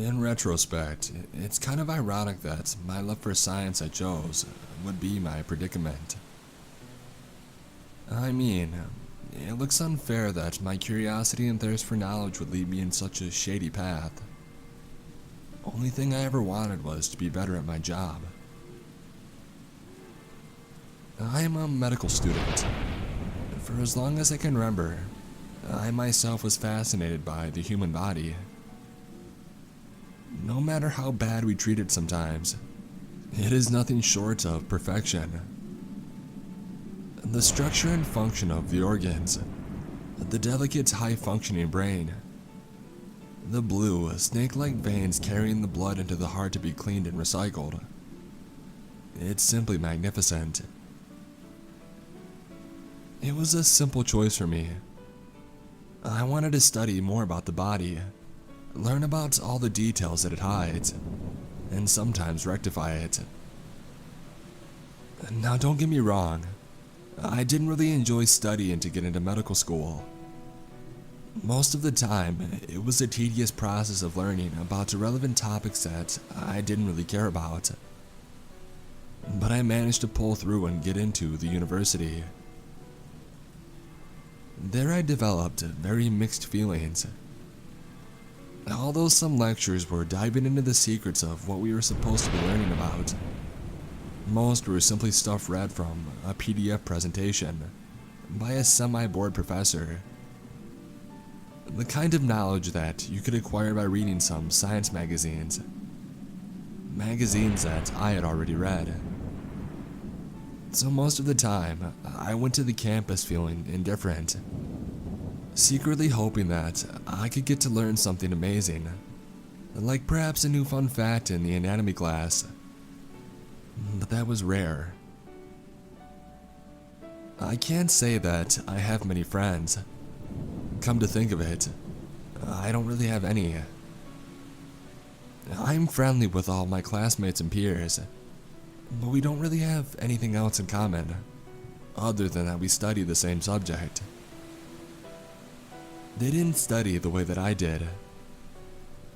In retrospect, it's kind of ironic that my love for science I chose would be my predicament. I mean, it looks unfair that my curiosity and thirst for knowledge would lead me in such a shady path. Only thing I ever wanted was to be better at my job. I am a medical student. For as long as I can remember, I myself was fascinated by the human body. No matter how bad we treat it sometimes, it is nothing short of perfection. The structure and function of the organs, the delicate high-functioning brain, the blue, snake-like veins carrying the blood into the heart to be cleaned and recycled. It's simply magnificent. It was a simple choice for me. I wanted to study more about the body, learn about all the details that it hides, and sometimes rectify it. Now don't get me wrong, I didn't really enjoy studying to get into medical school. Most of the time, it was a tedious process of learning about irrelevant topics that I didn't really care about. But I managed to pull through and get into the university. There I developed very mixed feelings. Although some lectures were diving into the secrets of what we were supposed to be learning about, most were simply stuff read from a PDF presentation by a semi-bored professor. The kind of knowledge that you could acquire by reading some science magazines that I had already read. So most of the time, I went to the campus feeling indifferent, secretly hoping that I could get to learn something amazing, like perhaps a new fun fact in the anatomy class. But that was rare. I can't say that I have many friends. Come to think of it, I don't really have any. I'm friendly with all my classmates and peers, but we don't really have anything else in common, other than that we study the same subject. They didn't study the way that I did.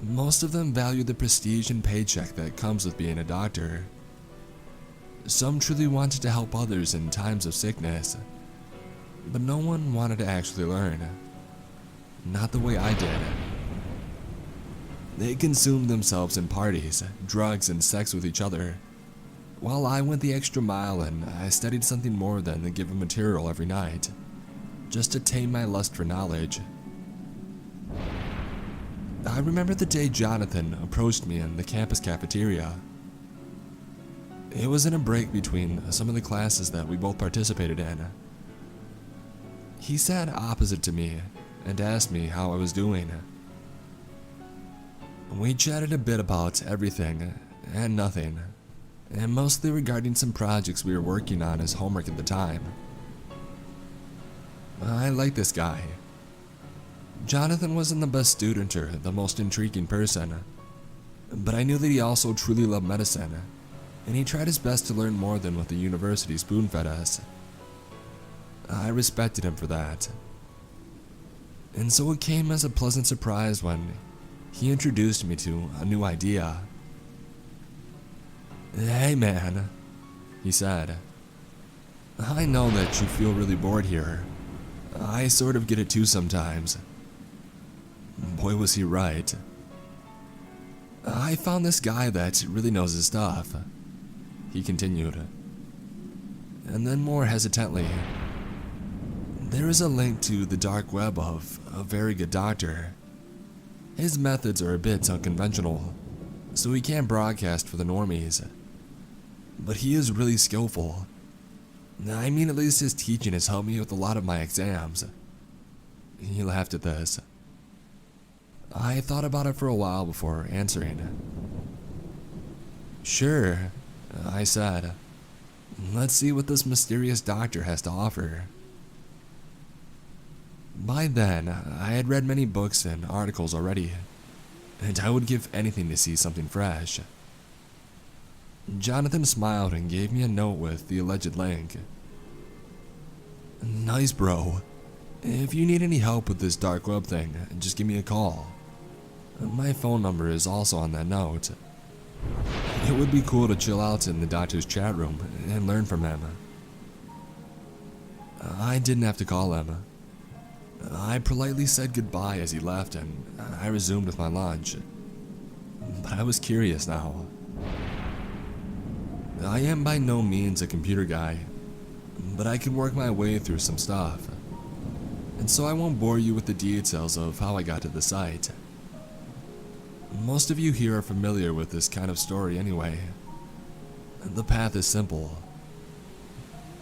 Most of them value the prestige and paycheck that comes with being a doctor. Some truly wanted to help others in times of sickness, but no one wanted to actually learn. Not the way I did. They consumed themselves in parties, drugs, and sex with each other, while I went the extra mile and I studied something more than the given material every night, just to tame my lust for knowledge. I remember the day Jonathan approached me in the campus cafeteria. It was in a break between some of the classes that we both participated in. He sat opposite to me and asked me how I was doing. We chatted a bit about everything and nothing, and mostly regarding some projects we were working on as homework at the time. I liked this guy. Jonathan wasn't the best student or the most intriguing person, but I knew that he also truly loved medicine, and he tried his best to learn more than what the university spoon-fed us. I respected him for that. And so it came as a pleasant surprise when he introduced me to a new idea. "Hey man," he said. "I know that you feel really bored here. I sort of get it too sometimes." Boy, was he right. "I found this guy that really knows his stuff," he continued. And then more hesitantly, "There is a link to the dark web of a very good doctor. His methods are a bit unconventional, so he can't broadcast for the normies. But he is really skillful. I mean, at least his teaching has helped me with a lot of my exams." He laughed at this. I thought about it for a while before answering. "Sure," I said. "Let's see what this mysterious doctor has to offer." By then, I had read many books and articles already, and I would give anything to see something fresh. Jonathan smiled and gave me a note with the alleged link. "Nice, bro. If you need any help with this dark web thing, just give me a call. My phone number is also on that note. It would be cool to chill out in the doctor's chat room and learn from him. I didn't have to call him. I politely said goodbye as he left and I resumed with my lunch. But I was curious now. I am by no means a computer guy, but I can work my way through some stuff. And so I won't bore you with the details of how I got to the site. Most of you here are familiar with this kind of story anyway. The path is simple.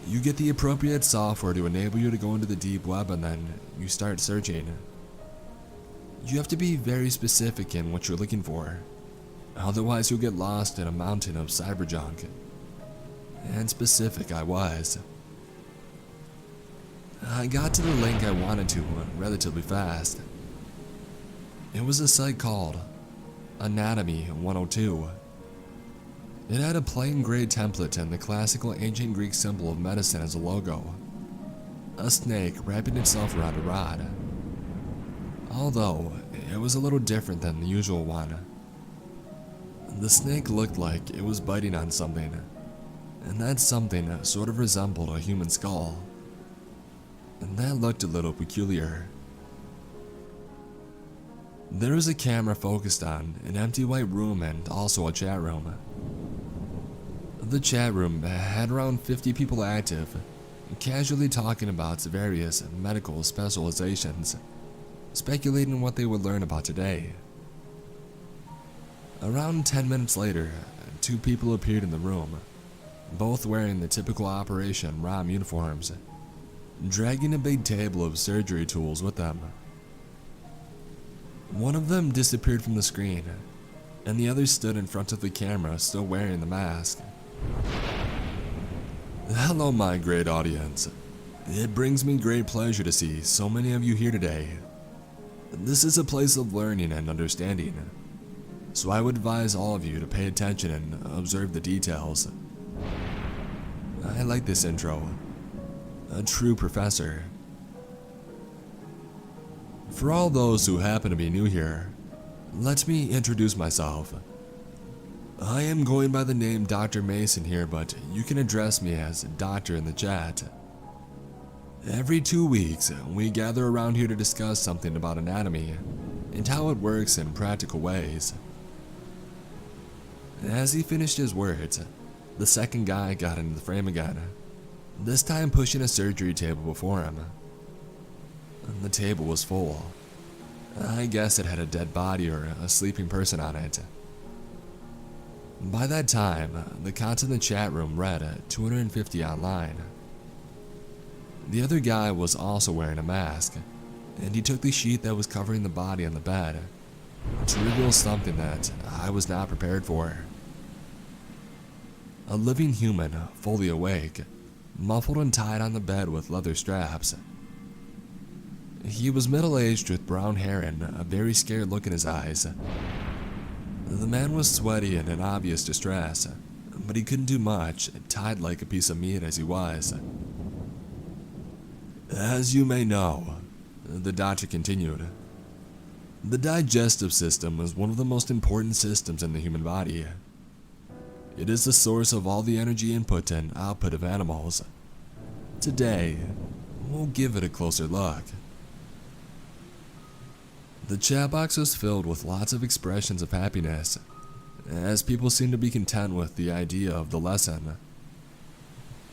You get the appropriate software to enable you to go into the deep web and then you start searching. You have to be very specific in what you're looking for. Otherwise you'll get lost in a mountain of cyber junk. And specific I was. I got to the link I wanted to relatively fast. It was a site called Anatomy 102. It had a plain gray template and the classical ancient Greek symbol of medicine as a logo. A snake wrapping itself around a rod. Although, it was a little different than the usual one. The snake looked like it was biting on something, and that something sort of resembled a human skull. And that looked a little peculiar. There was a camera focused on an empty white room and also a chat room. The chat room had around 50 people active, casually talking about various medical specializations, speculating what they would learn about today. Around 10 minutes later, 2 people appeared in the room, both wearing the typical Operation ROM uniforms, dragging a big table of surgery tools with them. One of them disappeared from the screen, and the other stood in front of the camera still wearing the mask. Hello, my great audience. It brings me great pleasure to see so many of you here today. This is a place of learning and understanding, so I would advise all of you to pay attention and observe the details. I like this intro. A true professor. For all those who happen to be new here, let me introduce myself. I am going by the name Dr. Mason here, but you can address me as Doctor in the chat. Every 2 weeks, we gather around here to discuss something about anatomy and how it works in practical ways. As he finished his words, the second guy got into the frame again, this time pushing a surgery table before him. The table was full. I guess it had a dead body or a sleeping person on it. By that time, the count in the chat room read 250 online. The other guy was also wearing a mask, and he took the sheet that was covering the body on the bed to reveal something that I was not prepared for. A living human, fully awake, muffled and tied on the bed with leather straps. He was middle-aged with brown hair and a very scared look in his eyes. The man was sweaty and in obvious distress, but he couldn't do much, tied like a piece of meat as he was. As you may know, the doctor continued, the digestive system is one of the most important systems in the human body. It is the source of all the energy input and output of animals. Today, we'll give it a closer look. The chat box was filled with lots of expressions of happiness, as people seemed to be content with the idea of the lesson.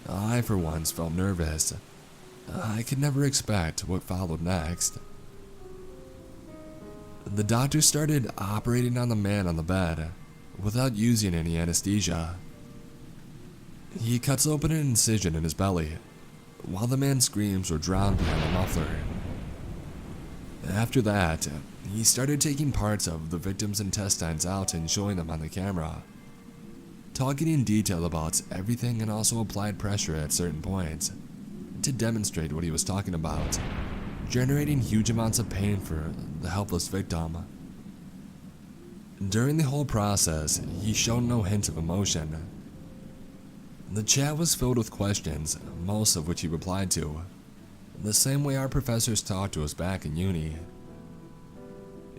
I, for once, felt nervous. I could never expect what followed next. The doctor started operating on the man on the bed, without using any anesthesia. He cuts open an incision in his belly, while the man's screams were drowned behind the muffler. After that, he started taking parts of the victim's intestines out and showing them on the camera, talking in detail about everything and also applied pressure at certain points to demonstrate what he was talking about, generating huge amounts of pain for the helpless victim. During the whole process, he showed no hint of emotion. The chat was filled with questions, most of which he replied to, the same way our professors talked to us back in uni.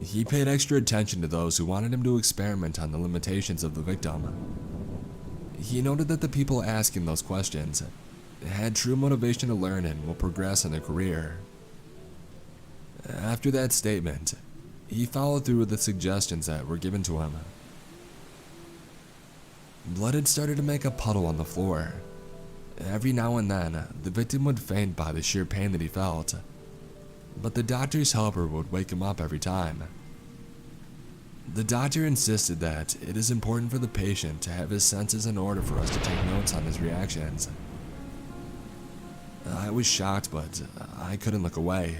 He paid extra attention to those who wanted him to experiment on the limitations of the victim. He noted that the people asking those questions had true motivation to learn and will progress in their career. After that statement, he followed through with the suggestions that were given to him. Blood had started to make a puddle on the floor. Every now and then, the victim would faint by the sheer pain that he felt, but the doctor's helper would wake him up every time. The doctor insisted that it is important for the patient to have his senses in order for us to take notes on his reactions. I was shocked, but I couldn't look away.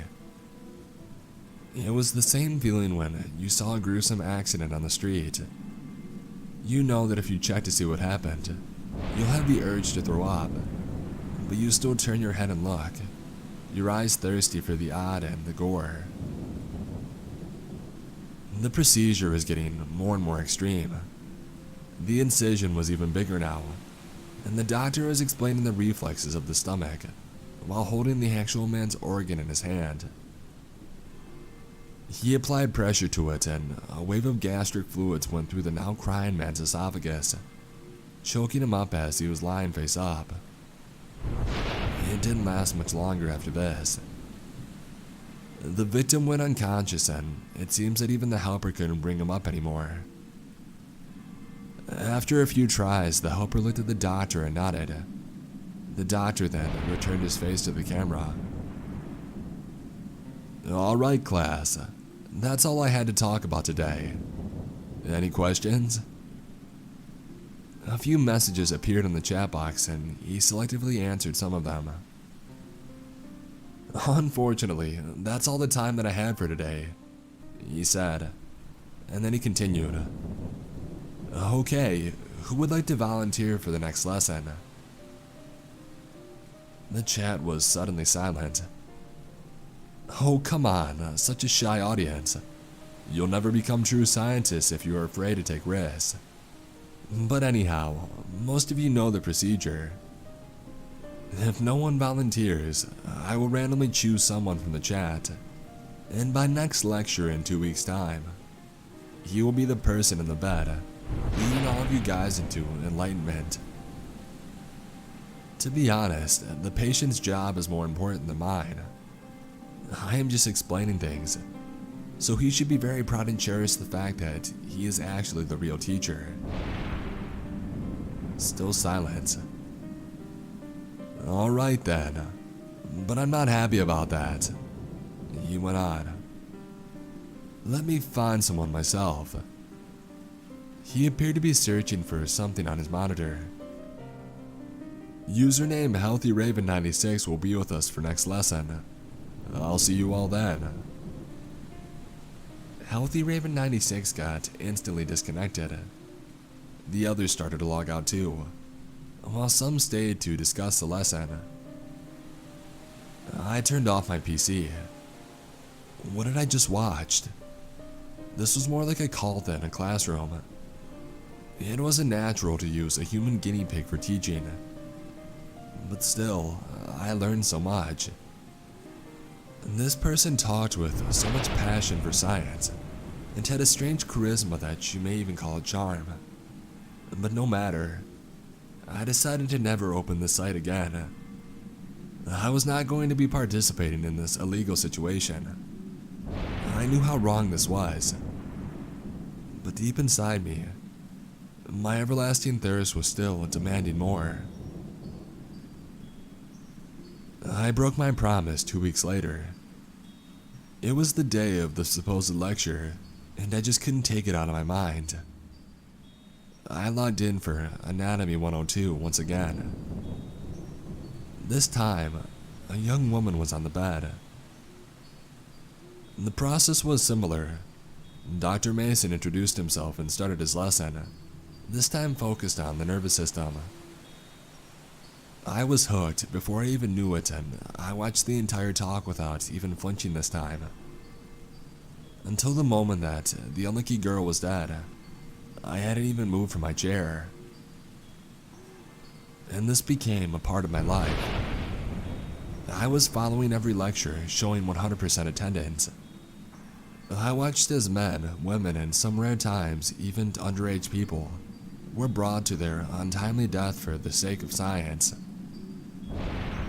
It was the same feeling when you saw a gruesome accident on the street. You know that if you check to see what happened, you'll have the urge to throw up, but you still turn your head and look, your eyes thirsty for the odd and the gore. The procedure was getting more and more extreme. The incision was even bigger now, and the doctor was explaining the reflexes of the stomach while holding the actual man's organ in his hand. He applied pressure to it, and a wave of gastric fluids went through the now crying man's esophagus, choking him up as he was lying face up. It didn't last much longer after this. The victim went unconscious, and it seems that even the helper couldn't bring him up anymore. After a few tries, the helper looked at the doctor and nodded. The doctor then returned his face to the camera. "All right, class. That's all I had to talk about today. Any questions?" A few messages appeared in the chat box, and he selectively answered some of them. "Unfortunately, that's all the time that I had for today," he said, and then he continued. "Okay, who would like to volunteer for the next lesson?" The chat was suddenly silent. "Oh, come on, such a shy audience. You'll never become true scientists if you are afraid to take risks. But anyhow, most of you know the procedure. If no one volunteers, I will randomly choose someone from the chat, and by next lecture in 2 weeks' time, he will be the person in the bed, leading all of you guys into enlightenment. To be honest, the patient's job is more important than mine. I am just explaining things, so he should be very proud and cherish the fact that he is actually the real teacher." Still silence. "All right then, but I'm not happy about that," he went on. "Let me find someone myself." He appeared to be searching for something on his monitor. "Username HealthyRaven96 will be with us for next lesson. I'll see you all then." HealthyRaven96 got instantly disconnected. The others started to log out too, while some stayed to discuss the lesson. I turned off my PC. What had I just watched? This was more like a cult than a classroom. It wasn't natural to use a human guinea pig for teaching, but still, I learned so much. This person talked with so much passion for science, and had a strange charisma that you may even call a charm. But no matter, I decided to never open the site again. I was not going to be participating in this illegal situation. I knew how wrong this was, but deep inside me, my everlasting thirst was still demanding more. I broke my promise 2 weeks later. It was the day of the supposed lecture, and I just couldn't take it out of my mind. I logged in for Anatomy 102 once again. This time, a young woman was on the bed. The process was similar. Dr. Mason introduced himself and started his lesson, this time focused on the nervous system. I was hooked before I even knew it, and I watched the entire talk without even flinching this time. Until the moment that the unlucky girl was dead, I hadn't even moved from my chair. And this became a part of my life. I was following every lecture, showing 100% attendance. I watched as men, women, and some rare times even underage people were brought to their untimely death for the sake of science.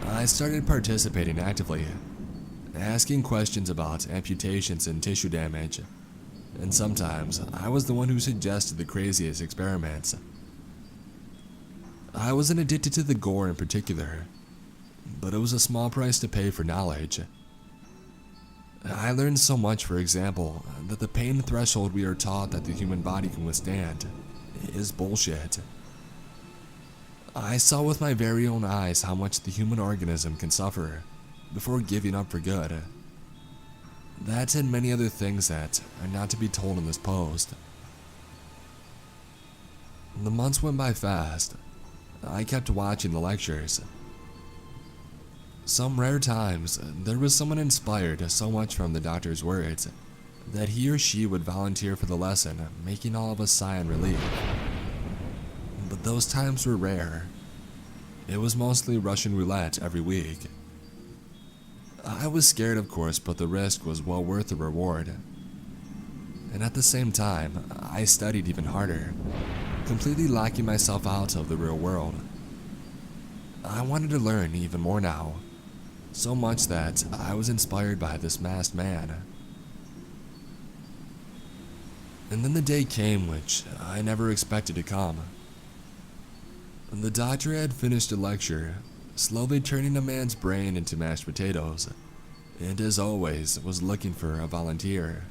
I started participating actively, asking questions about amputations and tissue damage, and sometimes I was the one who suggested the craziest experiments. I wasn't addicted to the gore in particular, but it was a small price to pay for knowledge. I learned so much, for example, that the pain threshold we are taught that the human body can withstand is bullshit. I saw with my very own eyes how much the human organism can suffer before giving up for good. That and many other things that are not to be told in this post. The months went by fast. I kept watching the lectures. Some rare times, there was someone inspired so much from the doctor's words that he or she would volunteer for the lesson, making all of us sigh in relief. But those times were rare. It was mostly Russian roulette every week. I was scared, of course, but the risk was well worth the reward. And at the same time, I studied even harder, completely locking myself out of the real world. I wanted to learn even more now, so much that I was inspired by this masked man. And then the day came which I never expected to come. The doctor had finished a lecture, slowly turning a man's brain into mashed potatoes, and as always, was looking for a volunteer.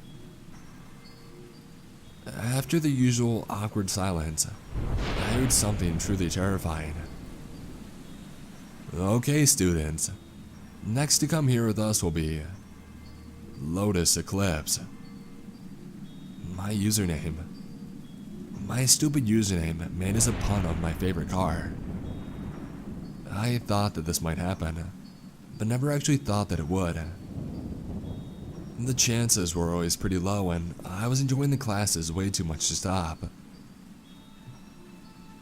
After the usual awkward silence, I heard something truly terrifying. "Okay, students, next to come here with us will be Lotus Eclipse." My username. My stupid username made as a pun of my favorite car. I thought that this might happen, but never actually thought that it would. The chances were always pretty low, and I was enjoying the classes way too much to stop.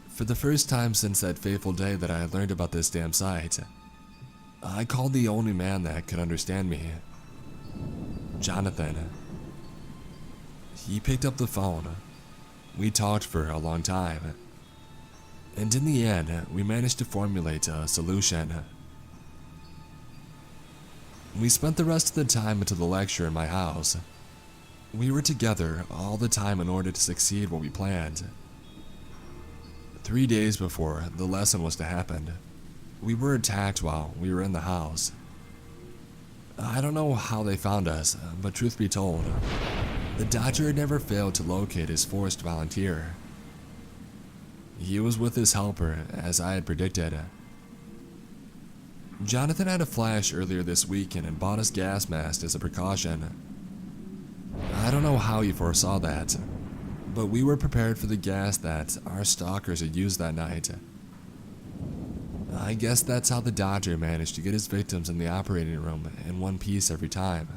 For the first time since that fateful day that I learned about this damn site, I called the only man that could understand me. Jonathan. He picked up the phone. We talked for a long time, and in the end, we managed to formulate a solution. We spent the rest of the time until the lecture in my house. We were together all the time in order to succeed what we planned. 3 days before the lesson was to happen, we were attacked while we were in the house. I don't know how they found us, but truth be told, the doctor had never failed to locate his forced volunteer. He was with his helper, as I had predicted. Jonathan had a flash earlier this weekend and bought us gas masks as a precaution. I don't know how he foresaw that, but we were prepared for the gas that our stalkers had used that night. I guess that's how the doctor managed to get his victims in the operating room in one piece every time.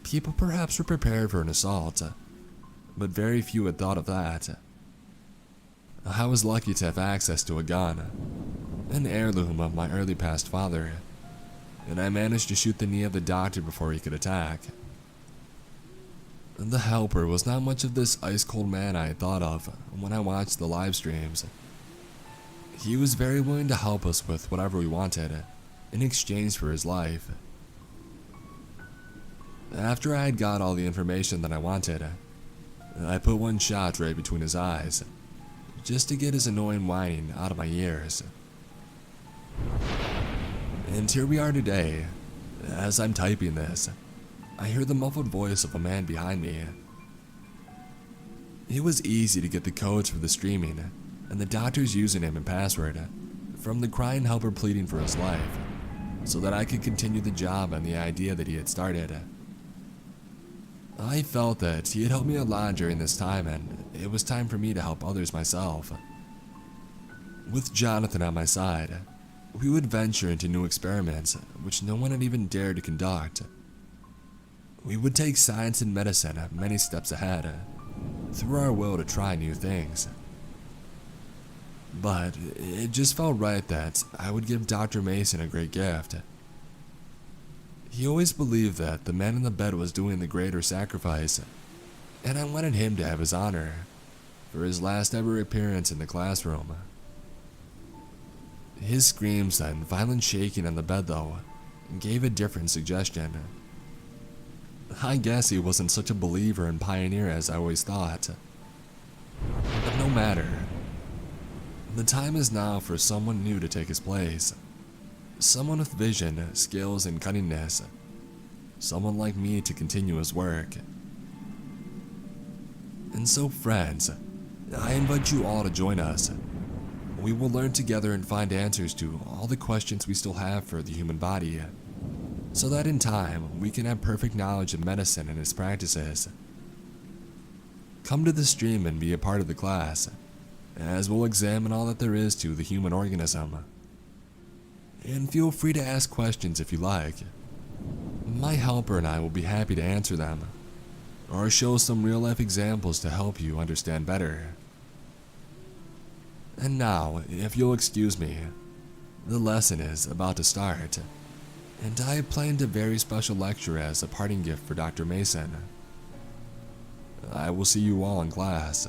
People perhaps were prepared for an assault, but very few had thought of that. I was lucky to have access to a gun, an heirloom of my early past father, and I managed to shoot the knee of the doctor before he could attack. The helper was not much of this ice-cold man I had thought of when I watched the live streams. He was very willing to help us with whatever we wanted, in exchange for his life. After I had got all the information that I wanted, I put one shot right between his eyes, just to get his annoying whining out of my ears. And here we are today. As I'm typing this, I hear the muffled voice of a man behind me. It was easy to get the codes for the streaming and the doctor's username and password from the crying helper pleading for his life, so that I could continue the job and the idea that he had started. I felt that he had helped me a lot during this time, and it was time for me to help others myself. With Jonathan on my side, we would venture into new experiments which no one had even dared to conduct. We would take science and medicine many steps ahead, through our will to try new things. But it just felt right that I would give Dr. Mason a great gift. He always believed that the man in the bed was doing the greater sacrifice, and I wanted him to have his honor for his last ever appearance in the classroom. His screams and violent shaking on the bed, though, gave a different suggestion. I guess he wasn't such a believer and pioneer as I always thought. But no matter. The time is now for someone new to take his place. Someone with vision, skills, and cunningness. Someone like me to continue his work. And so, friends, I invite you all to join us. We will learn together and find answers to all the questions we still have for the human body, so that in time we can have perfect knowledge of medicine and its practices. Come to the stream and be a part of the class, as we'll examine all that there is to the human organism. And feel free to ask questions if you like. My helper and I will be happy to answer them, or show some real-life examples to help you understand better. And now, if you'll excuse me, the lesson is about to start, and I have planned a very special lecture as a parting gift for Dr. Mason. I will see you all in class.